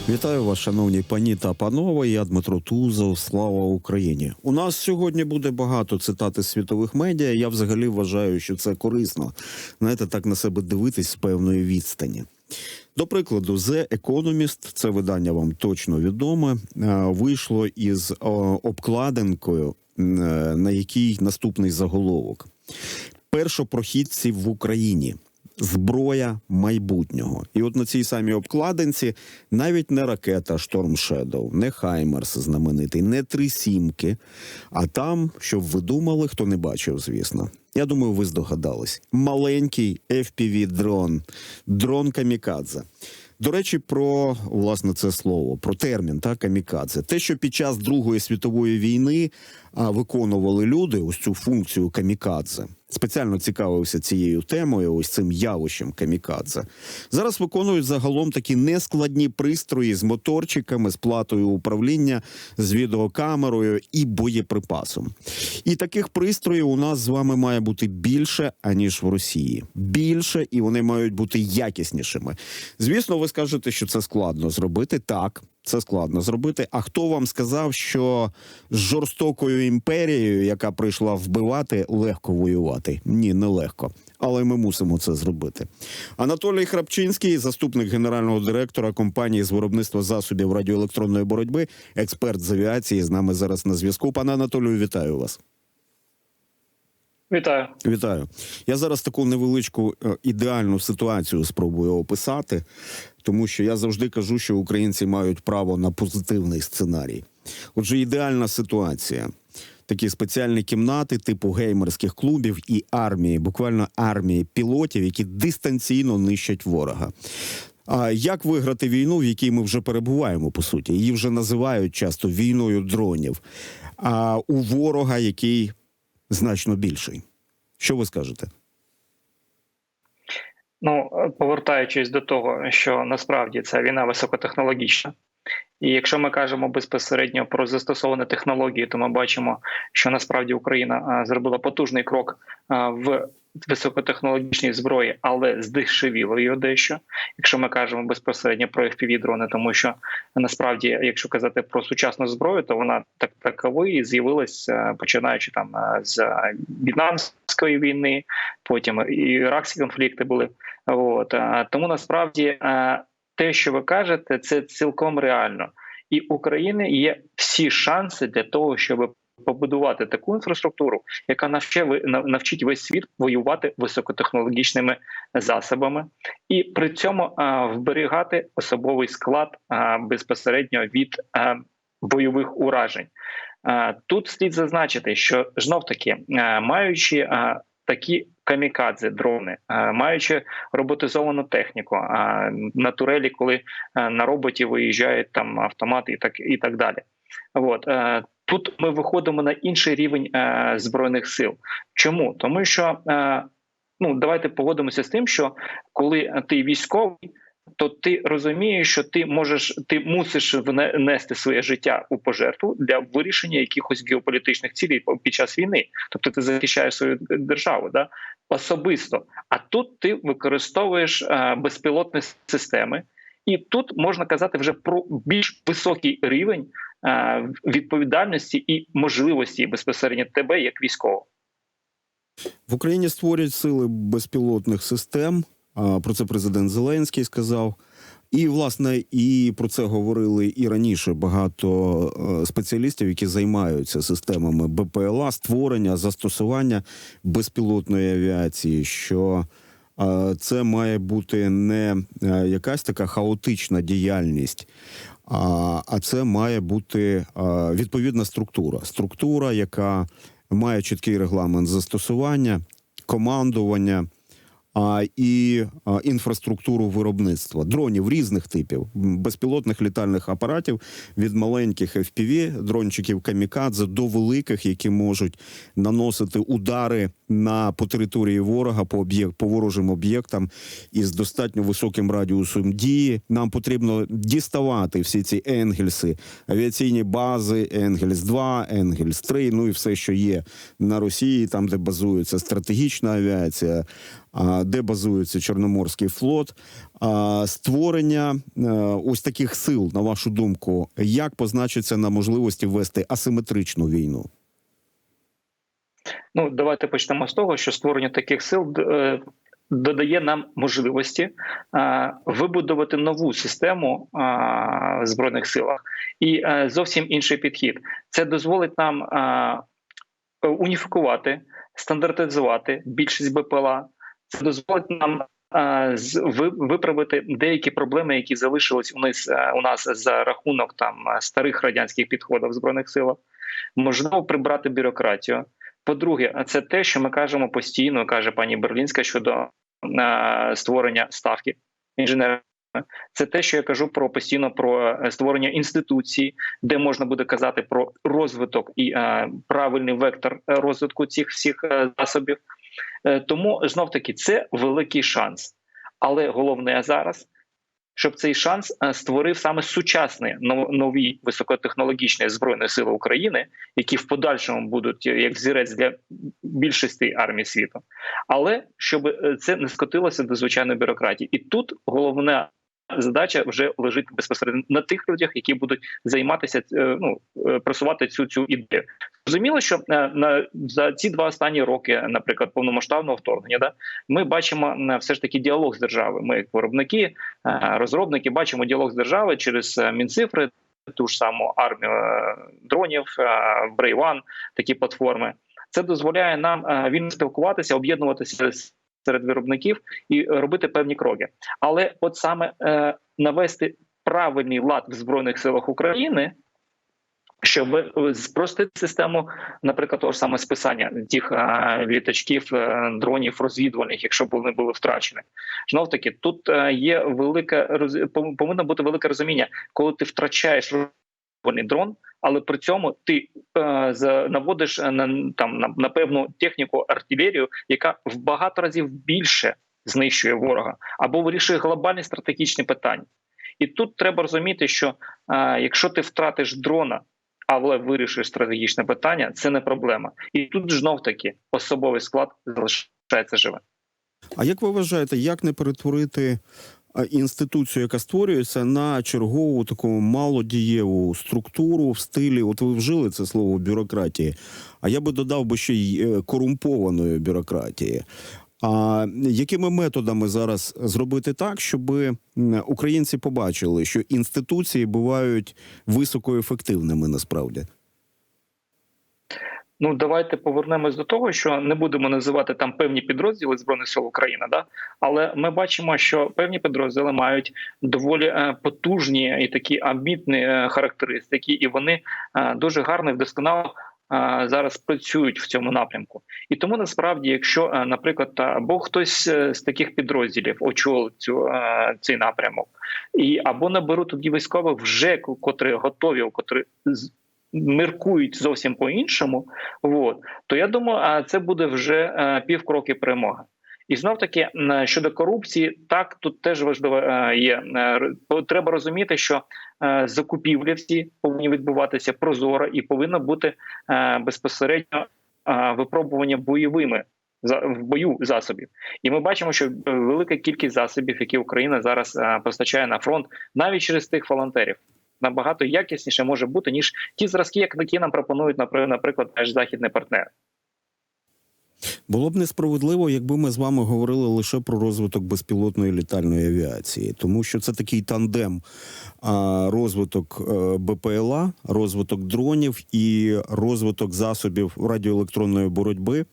Вітаю вас, шановні пані та панове. Я Дмитро Тузов. Слава Україні. У нас сьогодні буде багато цитат із світових медіа. Я взагалі вважаю, що це корисно. Знаєте, так на себе дивитись з певної відстані. До прикладу, The Economist, це видання вам точно відоме, вийшло із обкладинкою, на якій наступний заголовок. Першопрохідці в Україні. Зброя майбутнього. І от на цій самій обкладинці навіть не ракета Storm Shadow, не Хаймерс знаменитий, не три сімки, а там, щоб ви думали, хто не бачив, звісно. Я думаю, ви здогадались. Маленький FPV-дрон. Дрон-камікадзе. До речі, про, власне, це слово, про термін, камікадзе. Те, що під час Другої світової війни виконували люди, ось цю функцію камікадзе, спеціально цікавився цією темою, ось цим явищем камікадзе. Зараз виконують загалом такі нескладні пристрої з моторчиками, з платою управління, з відеокамерою і боєприпасом. І таких пристроїв у нас з вами має бути більше, аніж в Росії. Більше, і вони мають бути якіснішими. Звісно, ви скажете, що це складно зробити. Так, це складно зробити. А хто вам сказав, що з жорстокою імперією, яка прийшла вбивати, легко воювати? Ні, не легко. Але ми мусимо це зробити. Анатолій Храпчинський, заступник генерального директора компанії з виробництва засобів радіоелектронної боротьби, експерт з авіації, з нами зараз на зв'язку. Пане Анатолію, вітаю вас. Вітаю. Вітаю. Я зараз таку невеличку ідеальну ситуацію спробую описати, тому що я завжди кажу, що українці мають право на позитивний сценарій. Отже, ідеальна ситуація. Такі спеціальні кімнати типу геймерських клубів і армії, буквально армії пілотів, які дистанційно нищать ворога. А як виграти війну, в якій ми вже перебуваємо, по суті? Її вже називають часто війною дронів. А у ворога, який значно більший. Що ви скажете? Ну, повертаючись до того, що насправді ця війна високотехнологічна. І якщо ми кажемо безпосередньо про застосовані технології, то ми бачимо, що насправді Україна зробила потужний крок в високотехнологічній зброї, але здешевіло її дещо. Якщо ми кажемо безпосередньо про FPV-дрони, тому що насправді, якщо казати про сучасну зброю, то вона таковою з'явилася починаючи там з В'єтнамської війни, потім і іракські конфлікти були. Тому насправді те, що ви кажете, це цілком реально. І у України є всі шанси для того, щоб побудувати таку інфраструктуру, яка навчить весь світ воювати високотехнологічними засобами, і при цьому вберігати особовий склад безпосередньо від бойових уражень. Тут слід зазначити, що знов-таки, маючи такі камікадзе-дрони, маючи роботизовану техніку, на турелі, коли на роботі виїжджають там автомати і так далі. Тут ми виходимо на інший рівень Збройних сил. Чому? Тому що, давайте погодимося з тим, що коли ти військовий, то ти розумієш, що ти мусиш внести своє життя у пожертву для вирішення якихось геополітичних цілей під час війни. Тобто ти захищаєш свою державу, особисто. А тут ти використовуєш безпілотні системи. І тут можна казати вже про більш високий рівень відповідальності і можливості безпосередньо тебе як військового. В Україні створюють сили безпілотних систем. Про це президент Зеленський сказав. І, власне, і про це говорили і раніше багато спеціалістів, які займаються системами БПЛА, створення, застосування безпілотної авіації, що це має бути не якась така хаотична діяльність, а це має бути відповідна структура. Структура, яка має чіткий регламент застосування, командування, і інфраструктуру виробництва дронів різних типів, безпілотних літальних апаратів від маленьких FPV, дрончиків камікадзе, до великих, які можуть наносити удари по території ворога, по ворожим об'єктам із достатньо високим радіусом дії. Нам потрібно діставати всі ці Енгельси, авіаційні бази, Енгельс-2, Енгельс-3, і все, що є на Росії, там, де базується стратегічна авіація, де базується Чорноморський флот. Створення ось таких сил, на вашу думку, як позначиться на можливості вести асиметричну війну? Ну, давайте почнемо з того, що створення таких сил додає нам можливості вибудувати нову систему в Збройних силах і зовсім інший підхід. Це дозволить нам уніфікувати, стандартизувати більшість БПЛА. Це дозволить нам виправити деякі проблеми, які залишились у нас за рахунок старих радянських підходів в Збройних силах. Можливо, прибрати бюрократію. По-друге, це те, що ми кажемо постійно, каже пані Берлінська, щодо створення ставки інженерів. Це те, що я кажу постійно про створення інституцій, де можна буде казати про розвиток і правильний вектор розвитку цих всіх засобів. Тому, знов-таки, це великий шанс. Але головне зараз, щоб цей шанс створив саме сучасні нові високотехнологічні Збройні Сили України, які в подальшому будуть як взірець для більшості армій світу. Але щоб це не скотилося до звичайної бюрократії. І тут головна задача вже лежить безпосередньо на тих людях, які будуть займатися, просувати цю ідею. Зрозуміло, що за ці 2 останні роки, наприклад, повномасштабного вторгнення, ми бачимо все ж таки діалог з державою. Ми, як виробники, розробники, бачимо діалог з державою через Мінцифри, ту ж саму армію дронів, Brave One, такі платформи. Це дозволяє нам вільно спілкуватися, об'єднуватися серед виробників і робити певні кроки. Але от саме навести правильний лад в Збройних силах України, щоб спростити систему, наприклад, того ж саме списання тих літачків, дронів розвідувальних, якщо б вони були втрачені. Знов-таки, тут є повинно бути велике розуміння, коли ти втрачаєш розвідувальний дрон, але при цьому ти наводиш на певну техніку, артилерію, яка в багато разів більше знищує ворога, або вирішує глобальні стратегічні питання. І тут треба розуміти, що якщо ти втратиш дрона, але вирішиш стратегічне питання, це не проблема. І тут знов-таки особовий склад залишається живим. А як ви вважаєте, як не перетворити інституцію, яка створюється, на чергову таку малодієву структуру в стилі, от ви вжили це слово бюрократії, а я би додав ще й корумпованої бюрократії. А якими методами зараз зробити так, щоб українці побачили, що інституції бувають високоефективними насправді? Ну, давайте повернемось до того, що не будемо називати там певні підрозділи Збройних сил України, але ми бачимо, що певні підрозділи мають доволі потужні і такі амбітні характеристики, і вони дуже гарно і вдосконало зараз працюють в цьому напрямку. І тому насправді, якщо, наприклад, або хтось з таких підрозділів очолить цей напрямок, або наберуть тоді військових вже, котрі готові, котрі міркують зовсім по-іншому, то я думаю, це буде вже півкроки перемоги. І знов-таки, щодо корупції, так, тут теж важливо є. Треба розуміти, що закупівлі всі повинні відбуватися прозоро і повинно бути безпосередньо випробування в бою засобів. І ми бачимо, що велика кількість засобів, які Україна зараз постачає на фронт, навіть через тих волонтерів, набагато якісніше може бути, ніж ті зразки, які нам пропонують, наприклад, наш західний партнер. Було б несправедливо, якби ми з вами говорили лише про розвиток безпілотної літальної авіації, тому що це такий тандем: розвиток БПЛА, розвиток дронів і розвиток засобів радіоелектронної боротьби.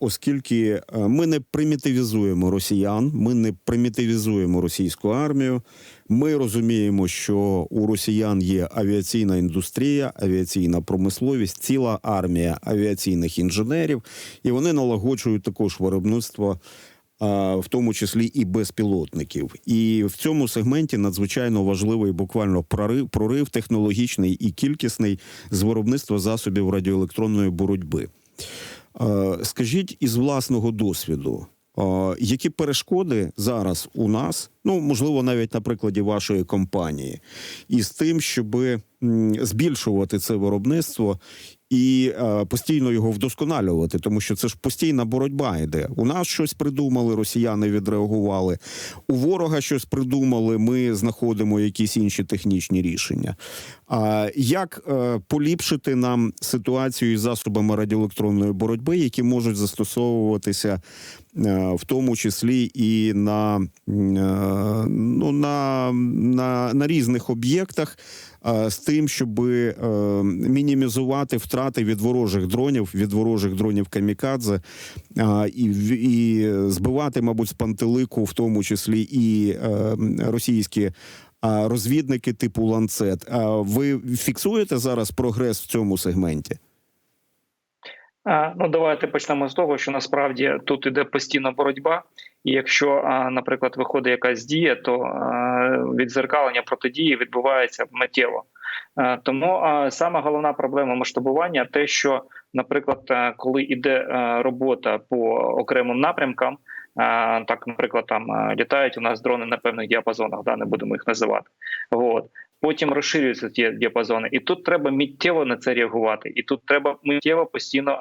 Оскільки ми не примітивізуємо росіян, ми не примітивізуємо російську армію, ми розуміємо, що у росіян є авіаційна індустрія, авіаційна промисловість, ціла армія авіаційних інженерів, і вони налагоджують також виробництво, в тому числі і безпілотників. І в цьому сегменті надзвичайно важливий буквально прорив технологічний і кількісний з виробництва засобів радіоелектронної боротьби. Скажіть із власного досвіду, які перешкоди зараз у нас, можливо, навіть на прикладі вашої компанії, із тим, щоб збільшувати це виробництво і постійно його вдосконалювати, тому що це ж постійна боротьба йде. У нас щось придумали, росіяни відреагували. У ворога щось придумали, ми знаходимо якісь інші технічні рішення. Як поліпшити нам ситуацію із засобами радіоелектронної боротьби, які можуть застосовуватися в тому числі і на різних об'єктах, з тим, щоб мінімізувати втрати від ворожих дронів камікадзе, і збивати, мабуть, з пантелику, в тому числі і російські розвідники типу «Ланцет». Ви фіксуєте зараз прогрес в цьому сегменті? Ну, давайте почнемо з того, що насправді тут іде постійна боротьба, і якщо, наприклад, виходить якась дія, то віддзеркалення протидії відбувається миттєво. Тому саме головна проблема масштабування те, що, наприклад, коли йде робота по окремим напрямкам, так, наприклад, там літають у нас дрони на певних діапазонах, не будемо їх називати. Потім розширюються ті діапазони, і тут треба миттєво на це реагувати. І тут треба миттєво постійно,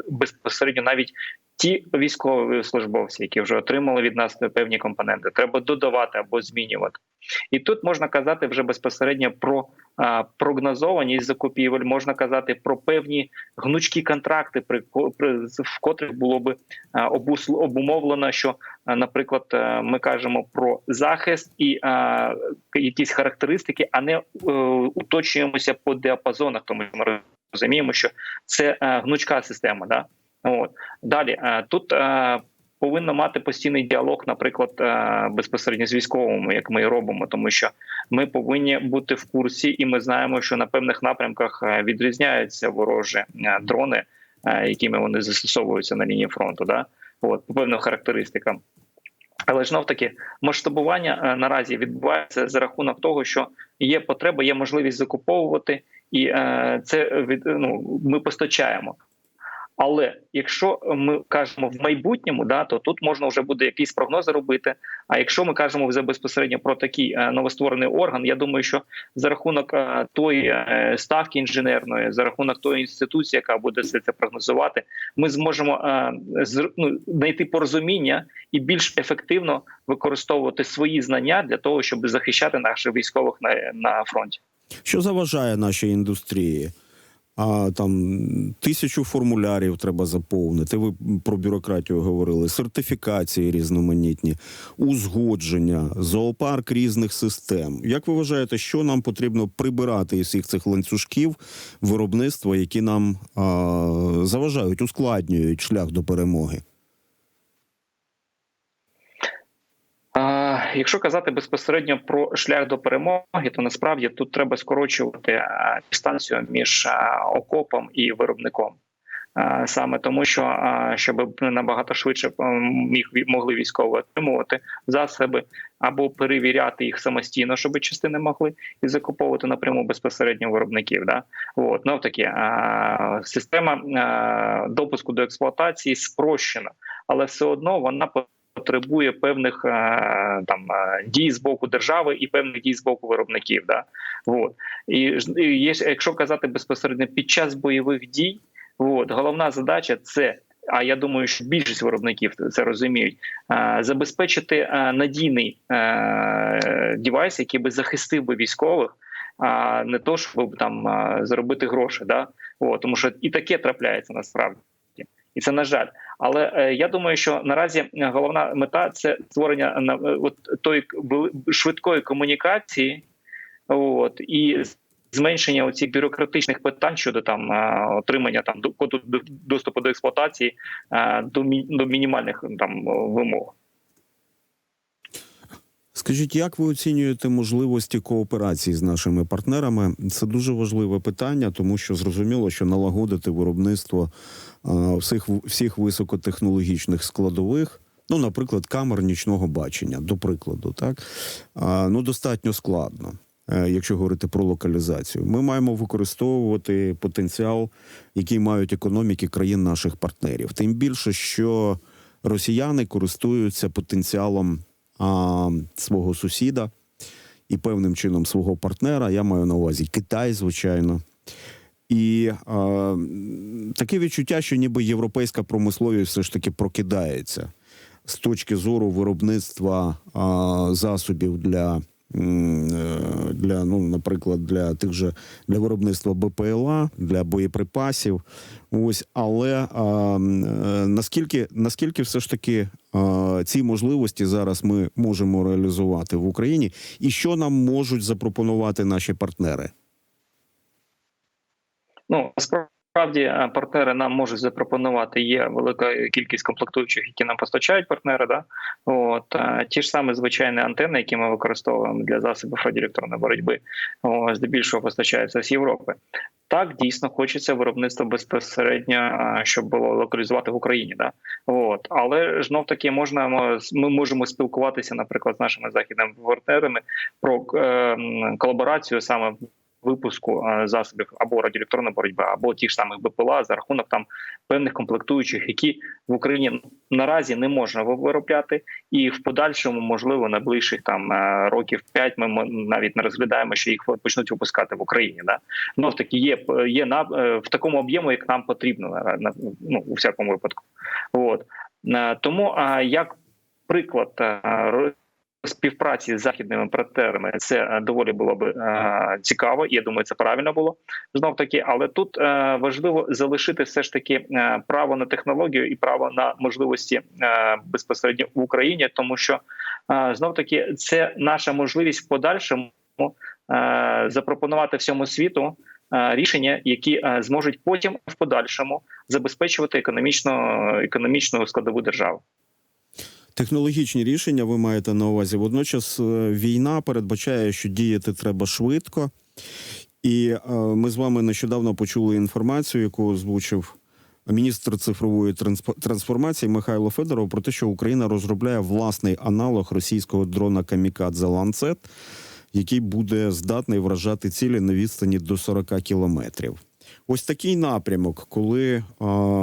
безпосередньо навіть ті військові службовці, які вже отримали від нас певні компоненти, треба додавати або змінювати. І тут можна казати вже безпосередньо про прогнозованість закупівель, можна казати про певні гнучкі контракти, в котрих було би обумовлено, що, наприклад, ми кажемо про захист і якісь характеристики, а не уточнюємося по діапазонах, тому що ми розуміємо, що це гнучка система. Да? Далі, тут повинно мати постійний діалог, наприклад, безпосередньо з військовими, як ми і робимо, тому що ми повинні бути в курсі, і ми знаємо, що на певних напрямках відрізняються ворожі дрони, якими вони застосовуються на лінії фронту, по певним характеристикам. Але знов-таки масштабування наразі відбувається за рахунок того, що є потреба, є можливість закуповувати, і це ми постачаємо. Але якщо ми кажемо в майбутньому, то тут можна вже буде якісь прогнози робити. А якщо ми кажемо вже безпосередньо про такий новостворений орган, я думаю, що за рахунок тої ставки інженерної, за рахунок тої інституції, яка буде все це прогнозувати, ми зможемо знайти порозуміння і більш ефективно використовувати свої знання для того, щоб захищати наших військових на фронті. Що заважає нашій індустрії? Там 1000 формулярів треба заповнити. Ви про бюрократію говорили, сертифікації різноманітні, узгодження, зоопарк різних систем. Як ви вважаєте, що нам потрібно прибирати із всіх цих ланцюжків виробництва, які нам заважають, ускладнюють шлях до перемоги? Якщо казати безпосередньо про шлях до перемоги, то насправді тут треба скорочувати дистанцію між окопом і виробником. Саме тому, що щоб набагато швидше могли військові отримувати засоби або перевіряти їх самостійно, щоб частини могли, і закуповувати напряму безпосередньо виробників. Таки система допуску до експлуатації спрощена, але все одно вона потребує певних дій з боку держави і певних дій з боку виробників. І якщо казати безпосередньо під час бойових дій, головна задача – це, а я думаю, що більшість виробників це розуміють, забезпечити надійний девайс, який би захистив би військових, а не то, щоб заробити гроші. Тому що і таке трапляється насправді. І це, на жаль. Але я думаю, що наразі головна мета – це створення тої швидкої комунікації і зменшення оцих бюрократичних питань щодо отримання коду доступу до експлуатації до мінімальних вимог. Скажіть, як ви оцінюєте можливості кооперації з нашими партнерами? Це дуже важливе питання, тому що зрозуміло, що налагодити виробництво всіх високотехнологічних складових, наприклад, камер нічного бачення, до прикладу, достатньо складно, якщо говорити про локалізацію. Ми маємо використовувати потенціал, який мають економіки країн наших партнерів. Тим більше, що росіяни користуються потенціалом свого сусіда і певним чином свого партнера, я маю на увазі Китай, звичайно. І таке відчуття, що ніби європейська промисловість все ж таки прокидається з точки зору виробництва засобів для ну, наприклад, для виробництва БПЛА, для боєприпасів. Ось, але наскільки все ж таки ці можливості зараз ми можемо реалізувати в Україні, і що нам можуть запропонувати наші партнери? Ну, насправді партнери нам можуть запропонувати, є велика кількість комплектуючих, які нам постачають партнери. Да? Ті ж самі звичайні антени, які ми використовуємо для засобів радіоелектронної боротьби, здебільшого постачаються з Європи. Так, дійсно, хочеться виробництво безпосередньо, щоб було локалізувати в Україні. Да? Але знов таки ми можемо спілкуватися, наприклад, з нашими західними партнерами про колаборацію саме випуску засобів або радіоелектронної боротьби, або ті ж самих БПЛА за рахунок там певних комплектуючих, які в Україні наразі не можна виробляти, і в подальшому, можливо, найближчих там років 5 ми навіть не розглядаємо, що їх почнуть випускати в Україні. Да? Ну, таки є в такому об'єму, як нам потрібно, у всякому випадку. Тому як приклад співпраці з західними партнерами це доволі було б цікаво, і я думаю, це правильно було знов таки. Але тут важливо залишити все ж таки право на технологію і право на можливості безпосередньо в Україні, тому що знов таки це наша можливість в подальшому запропонувати всьому світу рішення, які зможуть потім в подальшому забезпечувати економічну складову держави. Технологічні рішення ви маєте на увазі. Водночас війна передбачає, що діяти треба швидко. І ми з вами нещодавно почули інформацію, яку озвучив міністр цифрової трансформації Михайло Федоров, про те, що Україна розробляє власний аналог російського дрона «Камікадзе Ланцет», який буде здатний вражати цілі на відстані до 40 кілометрів. Ось такий напрямок, коли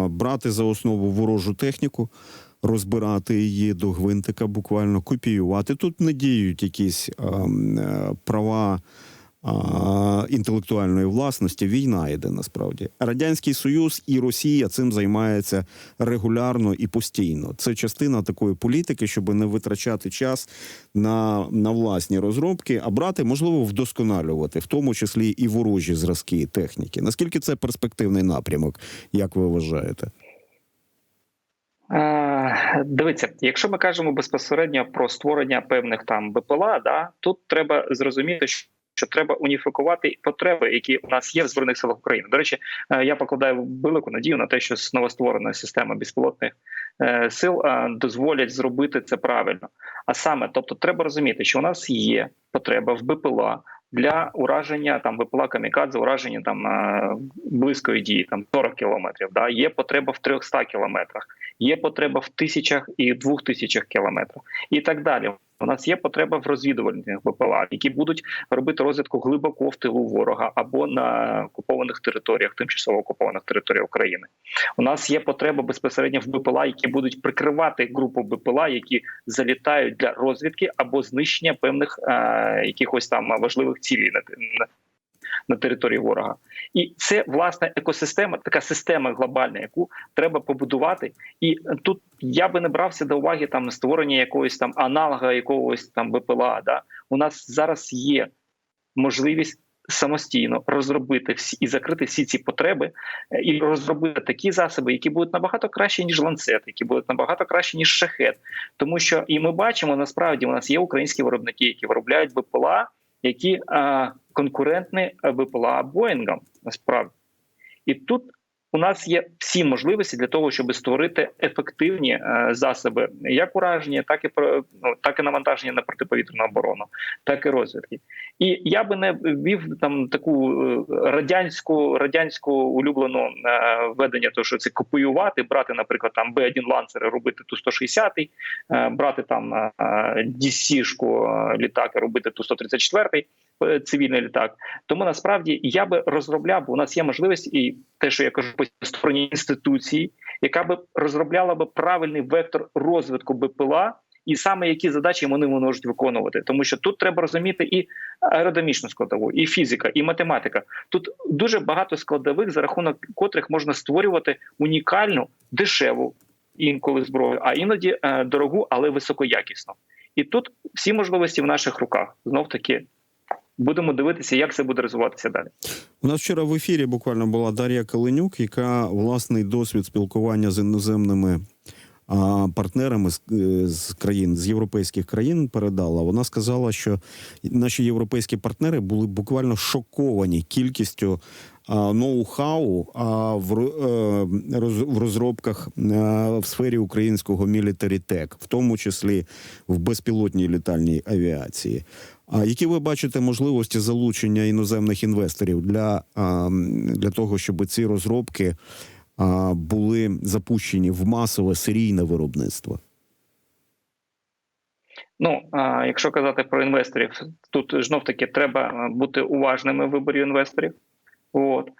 брати за основу ворожу техніку, розбирати її до гвинтика, буквально копіювати. Тут не діють якісь права інтелектуальної власності. Війна йде насправді. Радянський Союз і Росія цим займаються регулярно і постійно. Це частина такої політики, щоб не витрачати час на власні розробки, а брати, можливо, вдосконалювати, в тому числі і ворожі зразки техніки. Наскільки це перспективний напрямок, як ви вважаєте? Дивіться, якщо ми кажемо безпосередньо про створення певних там БПЛА, да, тут треба зрозуміти, що треба уніфікувати потреби, які у нас є в Збройних силах України. До речі, я покладаю велику надію на те, що новостворена система безпілотних сил дозволять зробити це правильно. А саме, тобто, треба розуміти, що у нас є потреба в БПЛА для ураження там БПЛА «Камікадзе», ураження там близької дії, там 40 кілометрів. Да? Є потреба в 300 кілометрах, є потреба в 1000 і 2000 кілометрах і так далі. У нас є потреба в розвідувальних БПЛА, які будуть робити розвідку глибоко в тилу ворога або на окупованих територіях, тимчасово окупованих територіях України. У нас є потреба безпосередньо в БПЛА, які будуть прикривати групу БПЛА, які залітають для розвідки або знищення певних якихось там важливих цілей на території ворога. І це, власне, екосистема, така система глобальна, яку треба побудувати. І тут я би не брався до уваги там створення якогось там аналога, якогось там БПЛА. Да? У нас зараз є можливість самостійно розробити і закрити всі ці потреби, і розробити такі засоби, які будуть набагато краще, ніж «Ланцет», які будуть набагато краще, ніж «Шахед». Тому що, і ми бачимо, насправді, у нас є українські виробники, які виробляють БПЛА, які конкурентні БПЛА Боїнгам, насправді. І тут у нас є всі можливості для того, щоб створити ефективні засоби як ураження, так і навантаження на протиповітряну оборону, так і розвідки. І я би не ввів там таку радянську улюблену ведення, то що це копіювати, брати, наприклад, там Б-1 ланцери, робити Ту-160, брати там DC-шку літак, робити Ту-134, цивільний літак. Тому насправді я би розробляв, бо у нас є можливість, і те, що я кажу, створення інституції, яка би розробляла би правильний вектор розвитку БПЛА і саме які задачі вони можуть виконувати. Тому що тут треба розуміти і аеродинамічну складову, і фізика, і математика. Тут дуже багато складових, за рахунок котрих можна створювати унікальну, дешеву інколи зброю, а іноді дорогу, але високоякісну. І тут всі можливості в наших руках. Знов таки будемо дивитися, як це буде розвиватися далі. У нас вчора в ефірі буквально була Дар'я Каленюк, яка власний досвід спілкування з іноземними партнерами з країн, з європейських країн передала. Вона сказала, що наші європейські партнери були буквально шоковані кількістю ноу-хау в розробках в сфері українського мілітарі-тек, в тому числі в безпілотній літальній авіації. А які ви бачите можливості залучення іноземних інвесторів для того, щоб ці розробки були запущені в масове серійне виробництво? Ну, якщо казати про інвесторів, тут знов-таки треба бути уважними в виборі інвесторів. От.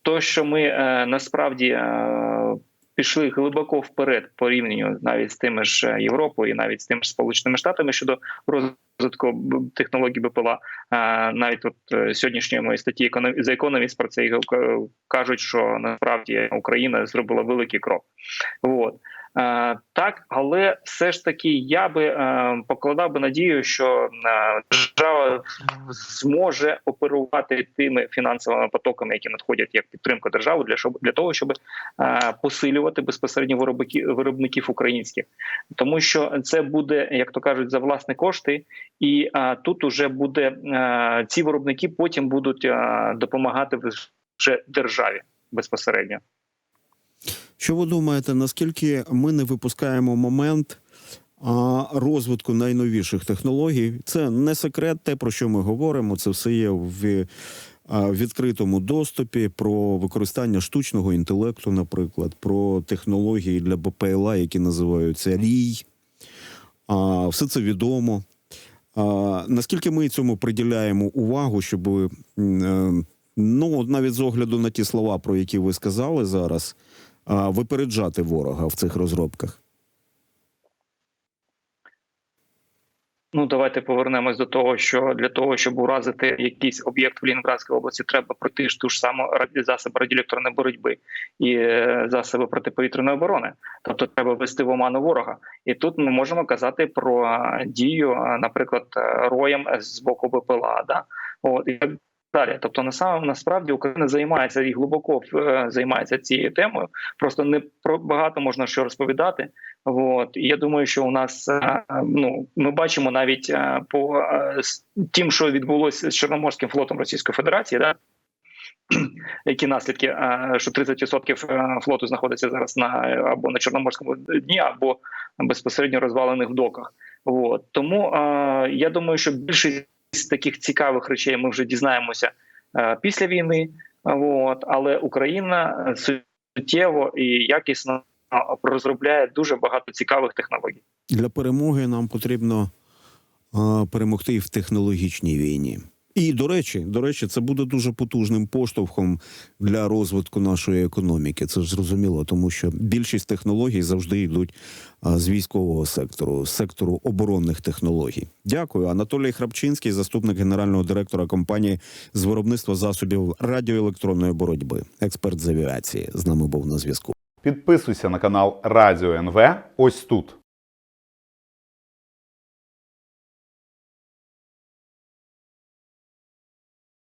То, що ми насправді пішли глибоко вперед порівнянню навіть з тими ж Європою і навіть з тими ж Сполученими Штатами щодо розвитку технологій БПЛА. Навіть от сьогоднішньої моєї статті The Economist про це кажуть, що насправді Україна зробила великий крок. От. Так, але все ж таки я би покладав би надію, що держава зможе оперувати тими фінансовими потоками, які надходять як підтримка держави, для того, щоб посилювати безпосередньо виробників українських. Тому що це буде, як то кажуть, за власні кошти, і тут уже буде, ці виробники потім будуть допомагати вже державі безпосередньо. Що ви думаєте, наскільки ми не випускаємо момент розвитку найновіших технологій? Це не секрет, те, про що ми говоримо, це все є в відкритому доступі, про використання штучного інтелекту, наприклад, про технології для БПЛА, які називаються Рій. Все це відомо. Наскільки ми цьому приділяємо увагу, щоб, навіть з огляду на ті слова, про які ви сказали зараз, випереджати ворога в цих розробках? Ну, давайте повернемось до того, що для того, щоб уразити якийсь об'єкт в Ленінградській області, треба пройти ту ж саму засоби радіоелектронної боротьби і засоби протиповітряної оборони. Тобто треба ввести в оману ворога. І тут ми можемо казати про дію, наприклад, роєм з боку БПЛА. Да? От, і далі. Тобто, насправді Україна займається і глибоко займається цією темою. Просто не про багато можна що розповідати. От. І я думаю, що у нас, ми бачимо навіть по тим, що відбулося з Чорноморським флотом Російської Федерації, да? Які наслідки, що 30% флоту знаходиться зараз або на Чорноморському дні, або безпосередньо розвалених в доках. От. Тому я думаю, що більшість з таких цікавих речей ми вже дізнаємося після війни, але Україна суттєво і якісно розробляє дуже багато цікавих технологій. Для перемоги нам потрібно перемогти і в технологічній війні. І, до речі, це буде дуже потужним поштовхом для розвитку нашої економіки. Це ж зрозуміло, тому що більшість технологій завжди йдуть з військового сектору, з сектору оборонних технологій. Дякую. Анатолій Храпчинський, заступник генерального директора компанії з виробництва засобів радіоелектронної боротьби, експерт з авіації, з нами був на зв'язку. Підписуйся на канал Радіо НВ ось тут.